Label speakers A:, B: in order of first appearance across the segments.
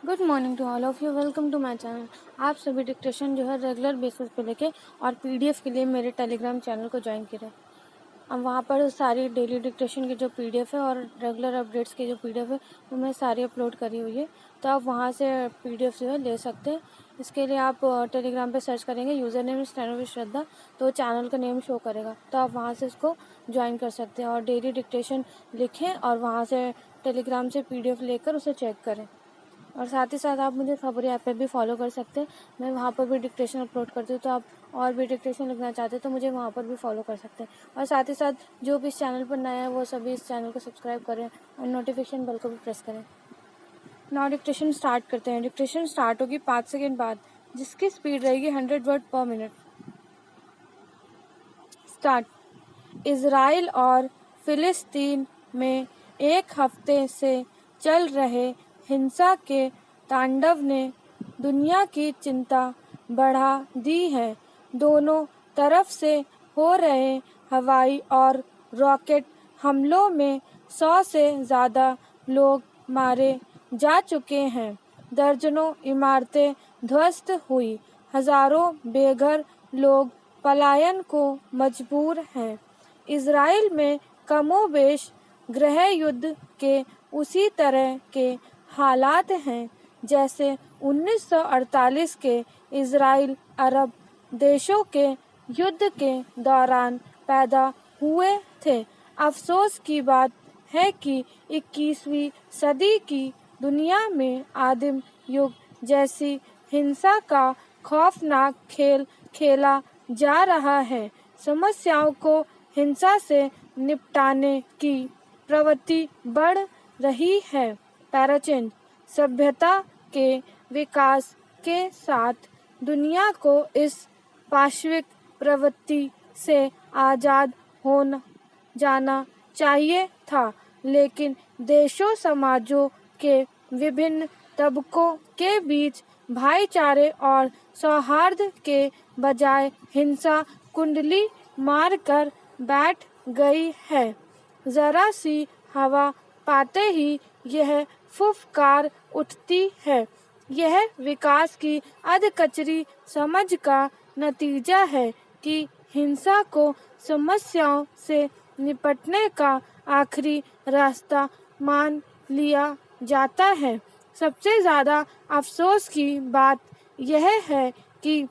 A: Good morning to all of you. Welcome to my channel. आप सभी dictation जो है रेगुलर बेसिस पे लेके और पीडीएफ के लिए मेरे टेलीग्राम चैनल को ज्वाइन करें। अब वहाँ पर सारी डेली डिक्टेशन की जो पीडीएफ है और रेगुलर अपडेट्स की जो पीडीएफ है वो मैं सारी अपलोड करी हुई है, तो आप वहाँ से पीडीएफ जो है ले सकते हैं। इसके लिए आप टेलीग्राम पे सर्च करेंगे यूज़र नेम स्टेनो विद श्रद्धा, तो चैनल का नेम शो करेगा, तो आप वहाँ से इसको ज्वाइन कर सकते हैं और डेली डिक्टेशन लिखें और वहाँ से टेलीग्राम से पीडीएफ लेकर उसे चेक करें। और साथ ही साथ आप मुझे खबरी ऐप पे भी फॉलो कर सकते हैं। मैं वहाँ पर भी डिक्टेशन अपलोड करती हूँ, तो आप और भी डिक्टेशन लिखना चाहते हैं तो मुझे वहाँ पर भी फॉलो कर सकते हैं। और साथ ही साथ जो भी इस चैनल पर नया है वो सभी इस चैनल को सब्सक्राइब करें और नोटिफिकेशन बेल को भी प्रेस करें। नाउ डिक्टेशन स्टार्ट करते हैं। डिक्टेशन स्टार्ट होगी 5 सेकेंड बाद, जिसकी स्पीड रहेगी 100 वर्ड पर मिनट। स्टार्ट। इजराइल और फिलिस्तीन में एक हफ्ते से चल रहे हिंसा के तांडव ने दुनिया की चिंता बढ़ा दी है। दोनों तरफ से हो रहे हवाई और रॉकेट हमलों में 100 से ज़्यादा लोग मारे जा चुके हैं। दर्जनों इमारतें ध्वस्त हुई, हजारों बेघर लोग पलायन को मजबूर हैं। इजराइल में कमोबेश गृह युद्ध के उसी तरह के हालात हैं जैसे 1948 के इजराइल अरब देशों के युद्ध के दौरान पैदा हुए थे। अफसोस की बात है कि 21वीं सदी की दुनिया में आदिम युग जैसी हिंसा का खौफनाक खेल खेला जा रहा है। समस्याओं को हिंसा से निपटाने की प्रवृत्ति बढ़ रही है। पैराचेंज। सभ्यता के विकास के साथ दुनिया को इस पाशविक प्रवृत्ति से आज़ाद होना जाना चाहिए था, लेकिन देशों समाजों के विभिन्न तबकों के बीच भाईचारे और सौहार्द के बजाय हिंसा कुंडली मारकर बैठ गई है। जरा सी हवा पाते ही यह फुफकार उठती है। यह विकास की अधकचरी समझ का नतीजा है कि हिंसा को समस्याओं से निपटने का आखिरी रास्ता मान लिया जाता है। सबसे ज़्यादा अफसोस की बात यह है कि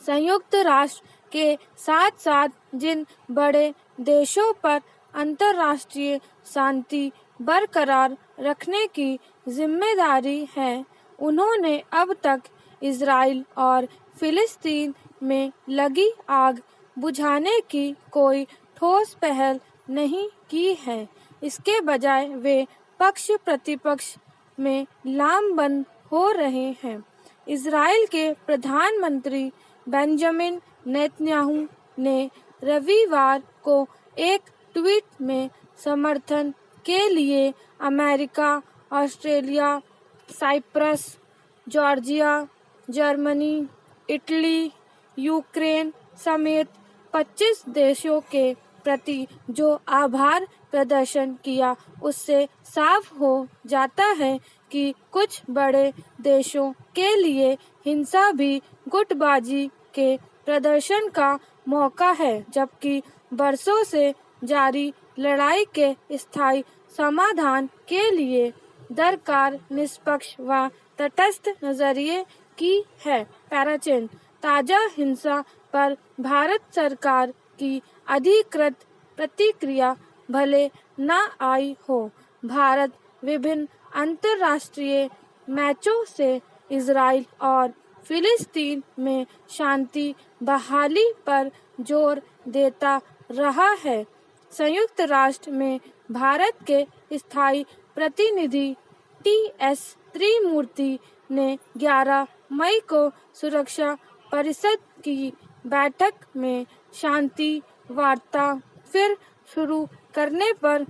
A: संयुक्त राष्ट्र के साथ साथ जिन बड़े देशों पर अंतर्राष्ट्रीय शांति बरकरार रखने की जिम्मेदारी है, उन्होंने अब तक इजराइल और फिलिस्तीन में लगी आग बुझाने की कोई ठोस पहल नहीं की है। इसके बजाय वे पक्ष प्रतिपक्ष में लामबंद हो रहे हैं। इजराइल के प्रधानमंत्री बेंजामिन नेतन्याहू ने रविवार को एक ट्वीट में समर्थन के लिए America, Australia, Cyprus, Georgia, Germany, Italy, Ukraine समेत 25 देशों के प्रति जो आभार प्रदर्शन किया, उससे साफ हो जाता है कि कुछ बड़े देशों के लिए हिंसा भी गुटबाजी के प्रदर्शन का मौका है, जबकि बरसों से जारी लड़ाई के स्थायी समाधान के लिए दरकार निष्पक्ष व तटस्थ नजरिए की है। पैराचेन। ताजा हिंसा पर भारत सरकार की अधिकृत प्रतिक्रिया भले न आई हो, भारत विभिन्न अंतर्राष्ट्रीय मैचों से इजराइल और फिलिस्तीन में शांति बहाली पर जोर देता रहा है। संयुक्त राष्ट्र में भारत के स्थायी प्रतिनिधि टी.एस. त्रिमूर्ति ने 11 मई को सुरक्षा परिषद की बैठक में शांति वार्ता फिर शुरू करने पर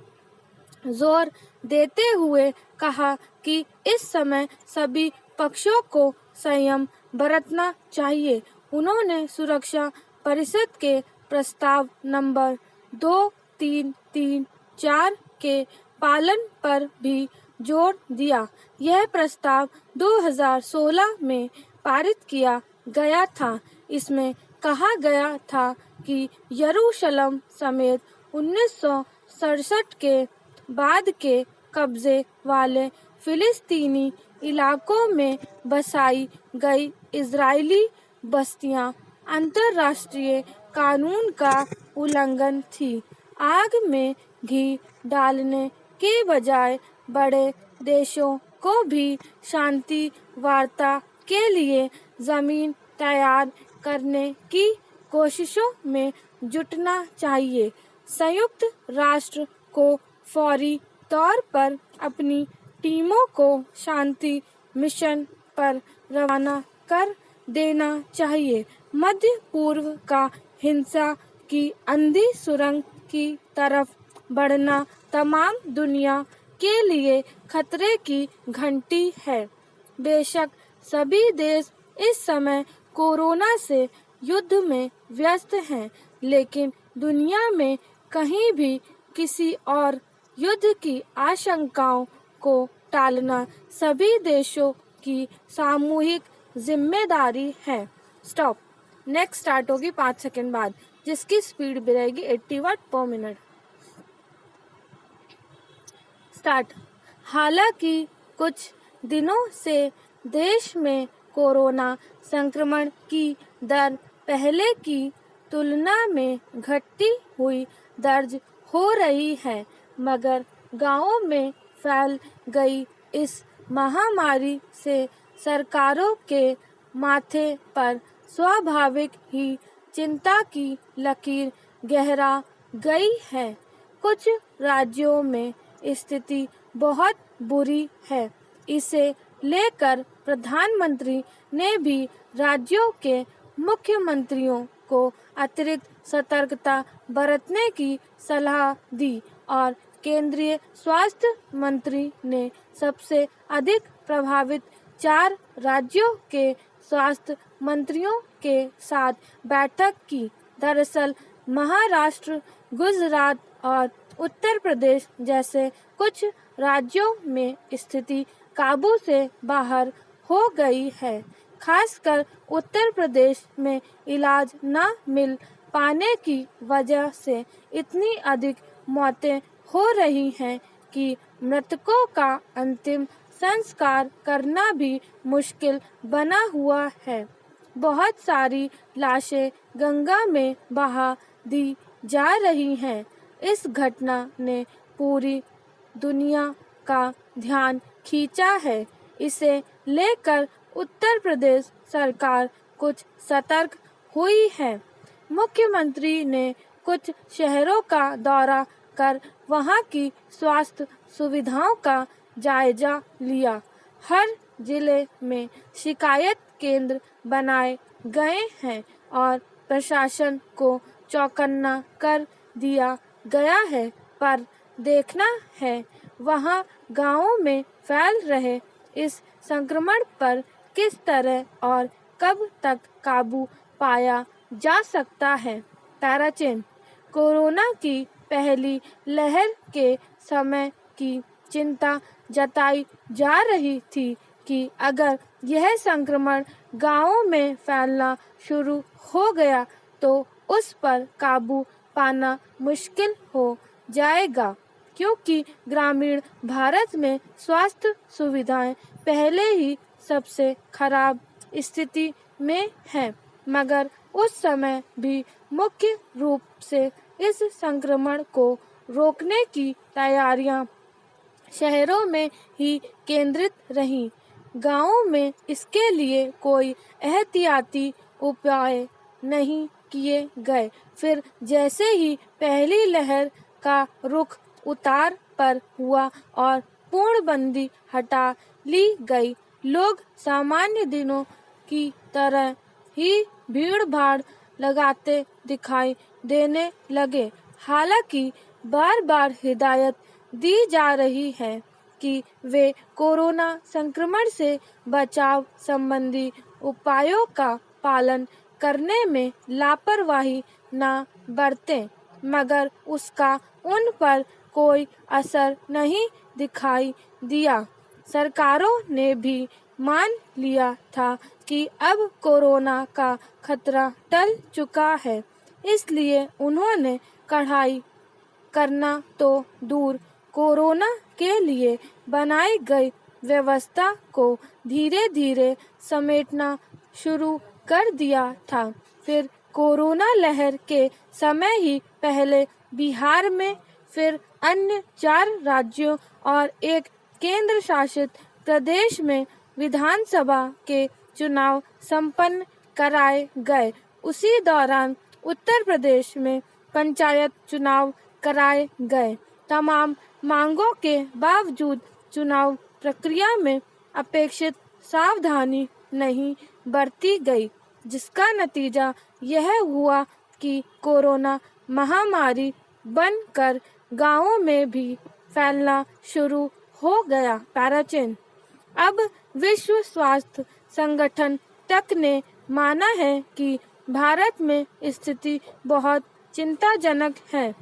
A: जोर देते हुए कहा कि इस समय सभी पक्षों को संयम बरतना चाहिए। उन्होंने सुरक्षा परिषद के प्रस्ताव नंबर 2334 के पालन पर भी जोर दिया। यह प्रस्ताव 2016 में पारित किया गया था। इसमें कहा गया था कि यरूशलेम समेत 1967 के बाद के कब्जे वाले फिलिस्तीनी इलाकों में बसाई गई इजरायली बस्तियां अंतर्राष्ट्रीय कानून का उल्लंघन थी। आग में घी डालने के बजाय बड़े देशों को भी शांति वार्ता के लिए जमीन तैयार करने की कोशिशों में जुटना चाहिए। संयुक्त राष्ट्र को फौरी तौर पर अपनी टीमों को शांति मिशन पर रवाना कर देना चाहिए। मध्य पूर्व का हिंसा की अंधी सुरंग की तरफ बढ़ना तमाम दुनिया के लिए खतरे की घंटी है। बेशक सभी देश इस समय कोरोना से युद्ध में व्यस्त हैं, लेकिन दुनिया में कहीं भी किसी और युद्ध की आशंकाओं को टालना सभी देशों की सामूहिक जिम्मेदारी है। स्टॉप। नेक्स्ट स्टार्ट होगी 5 सेकंड बाद, जिसकी स्पीड भी रहेगी 80 वाट पर मिनट। स्टार्ट। हालांकि कुछ दिनों से देश में कोरोना संक्रमण की दर पहले की तुलना में घटती हुई दर्ज हो रही है, मगर गांवों में फैल गई इस महामारी से सरकारों के माथे पर स्वाभाविक ही चिंता की लकीर गहरा गई है। कुछ राज्यों में स्थिति बहुत बुरी है। इसे लेकर प्रधानमंत्री ने भी राज्यों के मुख्यमंत्रियों को अतिरिक्त सतर्कता बरतने की सलाह दी और केंद्रीय स्वास्थ्य मंत्री ने सबसे अधिक प्रभावित 4 राज्यों के स्वास्थ्य मंत्रियों के साथ बैठक की। दरअसल महाराष्ट्र, गुजरात और उत्तर प्रदेश जैसे कुछ राज्यों में स्थिति काबू से बाहर हो गई है। खासकर उत्तर प्रदेश में इलाज न मिल पाने की वजह से इतनी अधिक मौतें हो रही हैं कि मृतकों का अंतिम संस्कार करना भी मुश्किल बना हुआ है। बहुत सारी लाशें गंगा में बहा दी जा रही हैं। इस घटना ने पूरी दुनिया का ध्यान खींचा है। इसे लेकर उत्तर प्रदेश सरकार कुछ सतर्क हुई है। मुख्यमंत्री ने कुछ शहरों का दौरा कर वहां की स्वास्थ्य सुविधाओं का जायजा लिया। हर जिले में शिकायत केंद्र बनाए गए हैं और प्रशासन को चौकन्ना कर दिया गया है, पर देखना है वहां गांवों में फैल रहे इस संक्रमण पर किस तरह और कब तक काबू पाया जा सकता है। पैराचेन। कोरोना की पहली लहर के समय की चिंता जताई जा रही थी कि अगर यह संक्रमण गांवों में फैलना शुरू हो गया तो उस पर काबू पाना मुश्किल हो जाएगा, क्योंकि ग्रामीण भारत में स्वास्थ्य सुविधाएं पहले ही सबसे खराब स्थिति में हैं। मगर उस समय भी मुख्य रूप से इस संक्रमण को रोकने की तैयारियां शहरों में ही केंद्रित रहीं। गांवों में इसके लिए कोई एहतियाती उपाय नहीं किए गए। फिर जैसे ही पहली लहर का रुख उतार पर हुआ और पूर्णबंदी हटा ली गई, लोग सामान्य दिनों की तरह ही भीड़ भाड़ लगाते दिखाई देने लगे। हालांकि बार बार हिदायत दी जा रही है कि वे कोरोना संक्रमण से बचाव संबंधी उपायों का पालन करने में लापरवाही न बरतें, मगर उसका उन पर कोई असर नहीं दिखाई दिया। सरकारों ने भी मान लिया था कि अब कोरोना का खतरा टल चुका है, इसलिए उन्होंने कड़ाई करना तो दूर, कोरोना के लिए बनाई गई व्यवस्था को धीरे धीरे समेटना शुरू कर दिया था। फिर कोरोना लहर के समय ही पहले बिहार में, फिर अन्य 4 राज्यों और एक केंद्र शासित प्रदेश में विधानसभा के चुनाव संपन्न कराए गए। उसी दौरान उत्तर प्रदेश में पंचायत चुनाव कराए गए। तमाम मांगों के बावजूद चुनाव प्रक्रिया में अपेक्षित सावधानी नहीं बरती गई, जिसका नतीजा यह हुआ कि कोरोना महामारी बनकर गांवों में भी फैलना शुरू हो गया। पैराचेन। अब विश्व स्वास्थ्य संगठन तक ने माना है कि भारत में स्थिति बहुत चिंताजनक है।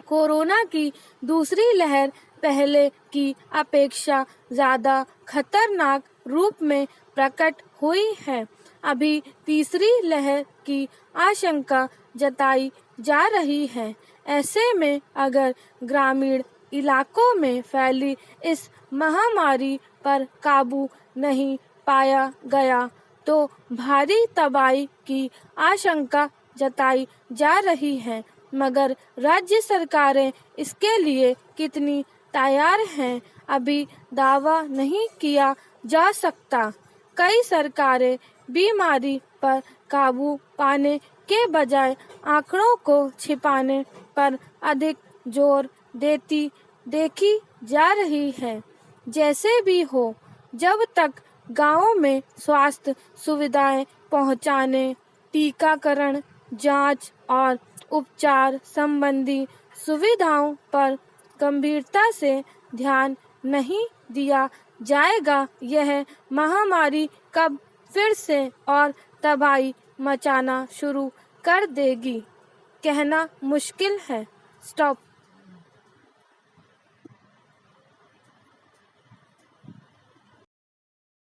A: कोरोना की दूसरी लहर पहले की अपेक्षा ज़्यादा खतरनाक रूप में प्रकट हुई है। अभी तीसरी लहर की आशंका जताई जा रही है। ऐसे में अगर ग्रामीण इलाकों में फैली इस महामारी पर काबू नहीं पाया गया तो भारी तबाही की आशंका जताई जा रही है, मगर राज्य सरकारें इसके लिए कितनी तैयार हैं, अभी दावा नहीं किया जा सकता। कई सरकारें बीमारी पर काबू पाने के बजाय आंकड़ों को छिपाने पर अधिक जोर देती देखी जा रही है। जैसे भी हो, जब तक गांवों में स्वास्थ्य सुविधाएं पहुंचाने, टीकाकरण, जांच और उपचार संबंधी सुविधाओं पर गंभीरता से ध्यान नहीं दिया जाएगा, यह महामारी कब फिर से और तबाही मचाना शुरू कर देगी, कहना मुश्किल है। स्टॉप।